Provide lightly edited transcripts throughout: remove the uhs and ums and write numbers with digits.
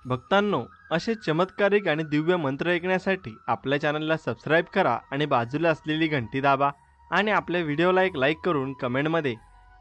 भक्तांनो, असे चमत्कारिक आणि दिव्य मंत्र ऐकण्यासाठी आपल्या चॅनलला सबस्क्राईब करा आणि बाजूला असलेली घंटी दाबा आणि आपल्या व्हिडिओला एक लाईक करून कमेंटमध्ये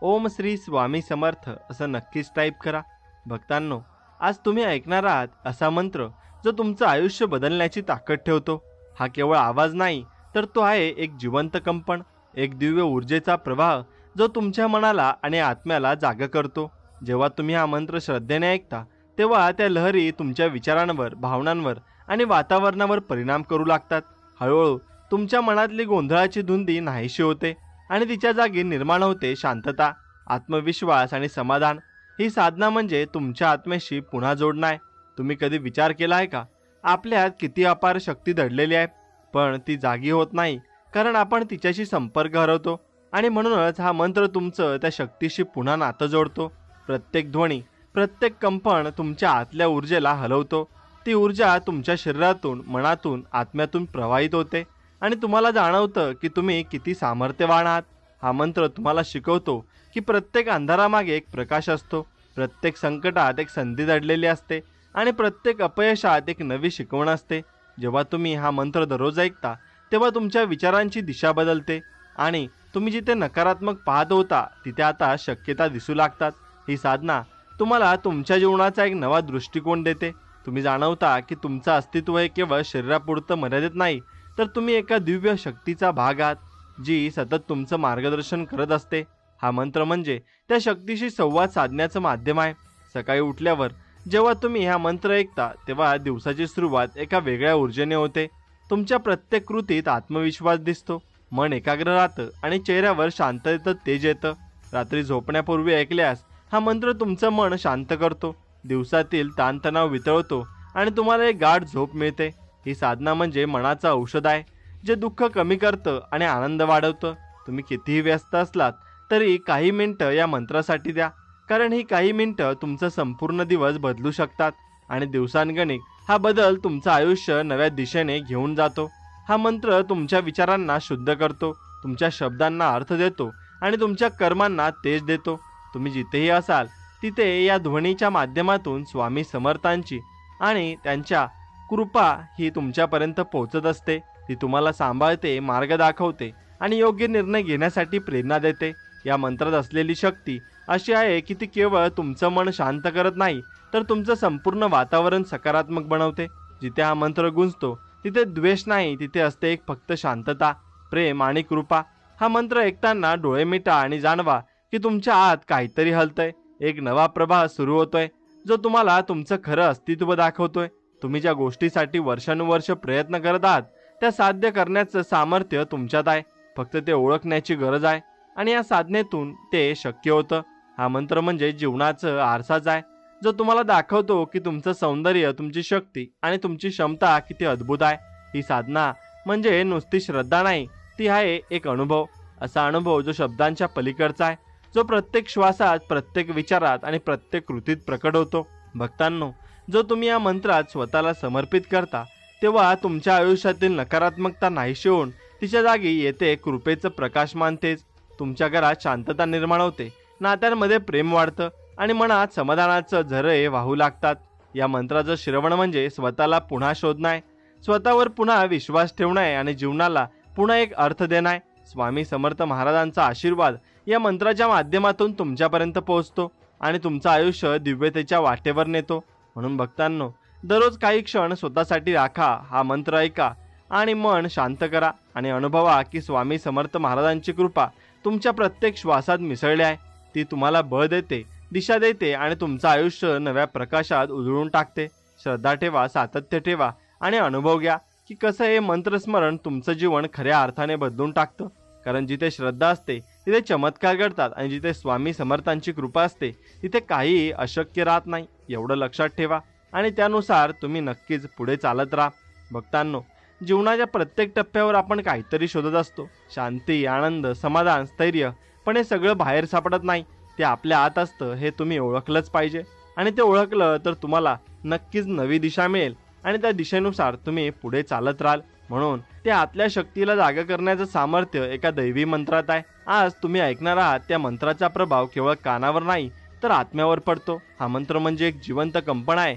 ओम श्री स्वामी समर्थ असं नक्कीच टाईप करा. भक्तांनो, आज तुम्ही ऐकणार आहात असा मंत्र जो तुमचं आयुष्य बदलण्याची ताकद ठेवतो. हा केवळ आवाज नाही, तर तो आहे एक जिवंत कंपन, एक दिव्य ऊर्जेचा प्रवाह जो तुमच्या मनाला आणि आत्म्याला जागा करतो. जेव्हा तुम्ही हा मंत्र श्रद्धेने ऐकता तेव्हा त्या लहरी तुमच्या विचारांवर, भावनांवर आणि वातावरणावर परिणाम करू लागतात. हळूहळू तुमच्या मनातली गोंधळाची धुंदी नाहीशी होते आणि तिच्या जागी निर्माण होते शांतता, आत्मविश्वास आणि समाधान. ही साधना म्हणजे तुमच्या आत्म्याशी पुन्हा जोडणं आहे. तुम्ही कधी विचार केला आहे का, आपल्यात किती अपार शक्ती दडलेली आहे, पण ती जागी होत नाही कारण आपण तिच्याशी संपर्क हरवतो. आणि म्हणूनच हा मंत्र तुमचं त्या शक्तीशी पुन्हा नातं जोडतो. प्रत्येक ध्वनी, प्रत्येक कंपन तुमच्या आतल्या ऊर्जेला हलवतो. ती ऊर्जा तुमच्या शरीरातून, मनातून, आत्म्यातून प्रवाहित होते आणि तुम्हाला जाणवतं की तुम्ही किती सामर्थ्यवान आहात. हा मंत्र तुम्हाला शिकवतो की प्रत्येक अंधारामागे एक प्रकाश असतो, प्रत्येक संकटात एक संधी दडलेली असते आणि प्रत्येक अपयशात एक नवी शिकवण असते. जेव्हा तुम्ही हा मंत्र दररोज ऐकता तेव्हा तुमच्या विचारांची दिशा बदलते आणि तुम्ही जिथे नकारात्मक पाहत होता तिथे आता शक्यता दिसू लागतात. ही साधना तुम्हाला तुमच्या जीवनाचा एक नवा दृष्टिकोन देते. तुम्ही जाणवता की तुमचं अस्तित्व हे केवळ शरीरापुरतं मर्यादित नाही, तर तुम्ही एका दिव्य शक्तीचा भाग आहात जी सतत तुमचं मार्गदर्शन करत असते. हा मंत्र म्हणजे त्या शक्तीशी संवाद साधण्याचं माध्यम आहे. सकाळी उठल्यावर जेव्हा तुम्ही हा मंत्र ऐकता तेव्हा दिवसाची सुरुवात एका वेगळ्या ऊर्जेने होते. तुमच्या प्रत्येक कृतीत आत्मविश्वास दिसतो, मन एकाग्र राहतं आणि चेहऱ्यावर शांततेचं तेज येतं. रात्री झोपण्यापूर्वी ऐकल्यास हा मंत्र तुमचं मन शांत करतो, दिवसातील ताणतणाव वितळतो आणि तुम्हाला एक गाढ झोप मिळते. ही साधना म्हणजे मनाचं औषध आहे, जे दुःख कमी करतं आणि आनंद वाढवतं. तुम्ही कितीही व्यस्त असलात तरी काही मिनिटं या मंत्रासाठी द्या, कारण ही काही मिनिटं तुमचा संपूर्ण दिवस बदलू शकतात आणि दिवसांगणिक हा बदल तुमचं आयुष्य नव्या दिशेने घेऊन जातो. हा मंत्र तुमच्या विचारांना शुद्ध करतो, तुमच्या शब्दांना अर्थ देतो आणि तुमच्या कर्मांना तेज देतो. तुम्ही जिथेही असाल तिथे या ध्वनीच्या माध्यमातून स्वामी समर्थांची आणि त्यांच्या कृपा ही तुमच्यापर्यंत पोहोचत असते. ती तुम्हाला सांभाळते, मार्ग दाखवते आणि योग्य निर्णय घेण्यासाठी प्रेरणा देते. या मंत्रात असलेली शक्ती अशी आहे की ती केवळ तुमचं मन शांत करत नाही, तर तुमचं संपूर्ण वातावरण सकारात्मक बनवते. जिथे हा मंत्र गुंजतो तिथे द्वेष नाही, तिथे असते एक फक्त शांतता, प्रेम आणि कृपा. हा मंत्र ऐकताना डोळे मिटा आणि जाणवा की तुमच्या आत काहीतरी हलतंय. एक नवा प्रवाह सुरू होतोय जो तुम्हाला तुमचं खरं अस्तित्व दाखवतोय. तुम्ही ज्या गोष्टीसाठी वर्षानुवर्ष प्रयत्न करत आहात त्या साध्य करण्याचं सामर्थ्य तुमच्यात आहे. फक्त ते ओळखण्याची गरज आहे आणि या साधनेतून ते शक्य होतं. हा मंत्र म्हणजे जीवनाचं आरसाच आहे, जो तुम्हाला दाखवतो की तुमचं सौंदर्य, तुमची शक्ती आणि तुमची क्षमता किती अद्भुत आहे. ही साधना म्हणजे नुसती श्रद्धा नाही, ती आहे एक अनुभव, असा अनुभव जो शब्दांच्या पलीकडचा आहे, जो प्रत्येक श्वासात, प्रत्येक विचारात आणि प्रत्येक कृतीत प्रकट होतो. भक्तांनो, जो तुम्ही या मंत्रात स्वतःला समर्पित करता तेव्हा तुमच्या आयुष्यातील नकारात्मकता नाहीशी होऊन तिच्या जागी येते कृपेचं प्रकाशमान तेज. तुमच्या घरात शांतता निर्माण होते, नात्यांमध्ये प्रेम वाढतं आणि मनात समाधानाचं झरे वाहू लागतात. या मंत्राचं श्रवण म्हणजे स्वतःला पुन्हा शोधणं आहे, स्वतःवर पुन्हा विश्वास ठेवणं आहे आणि जीवनाला पुन्हा एक अर्थ देणं आहे. स्वामी समर्थ महाराजांचा आशीर्वाद या मंत्राच्या माध्यमातून तुमच्यापर्यंत पोहोचतो आणि तुमचं आयुष्य दिव्यतेच्या वाटेवर नेतो. म्हणून भक्तांनो, दररोज काही क्षण स्वतःसाठी राखा, हा मंत्र ऐका आणि मन शांत करा आणि अनुभवा की स्वामी समर्थ महाराजांची कृपा तुमच्या प्रत्येक श्वासात मिसळली आहे. ती तुम्हाला बळ देते, दिशा देते आणि तुमचं आयुष्य नव्या प्रकाशात उजळून टाकते. श्रद्धा ठेवा, सातत्य ठेवा आणि अनुभव घ्या की कसं हे मंत्रस्मरण तुमचं जीवन खऱ्या अर्थाने बदलून टाकतं. कारण जिथे श्रद्धा असते तिथे चमत्कार घडतात आणि जिथे स्वामी समर्थांची कृपा असते तिथे काहीही अशक्य राहत नाही. एवढं लक्षात ठेवा आणि त्यानुसार तुम्ही नक्कीच पुढे चालत राहा. भक्तांनो, जीवनाच्या प्रत्येक टप्प्यावर आपण काहीतरी शोधत असतो, शांती, आनंद, समाधान, स्थैर्य. पण हे सगळं बाहेर सापडत नाही, ते आपल्या आत असतं. हे तुम्ही ओळखलंच पाहिजे आणि ते ओळखलं तर तुम्हाला नक्कीच नवी दिशा मिळेल आणि त्या दिशेनुसार तुम्ही पुढे चालत राहाल. म्हणून त्या आतल्या शक्तीला जागा करण्याचं सामर्थ्य एका दैवी मंत्रात आहे. आज तुम्ही ऐकणार आहात त्या मंत्राचा प्रभाव केवळ कानावर नाही तर आत्म्यावर पडतो. हा मंत्र म्हणजे एक जिवंत कंपन आहे,